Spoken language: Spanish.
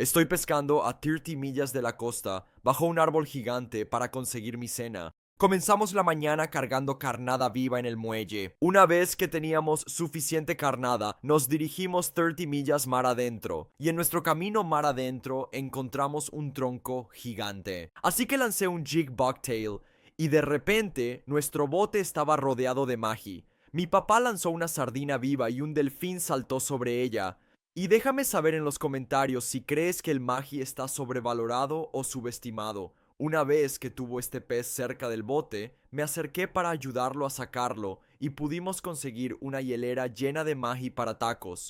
Estoy pescando a 30 millas de la costa, bajo un árbol gigante para conseguir mi cena. Comenzamos la mañana cargando carnada viva en el muelle. Una vez que teníamos suficiente carnada, nos dirigimos 30 millas mar adentro, y en nuestro camino mar adentro encontramos un tronco gigante. Así que lancé un jig bucktail, y de repente nuestro bote estaba rodeado de maji. Mi papá lanzó una sardina viva y un delfín saltó sobre ella. Y déjame saber en los comentarios si crees que el magi está sobrevalorado o subestimado. Una vez que tuvo este pez cerca del bote, me acerqué para ayudarlo a sacarlo y pudimos conseguir una hielera llena de magi para tacos.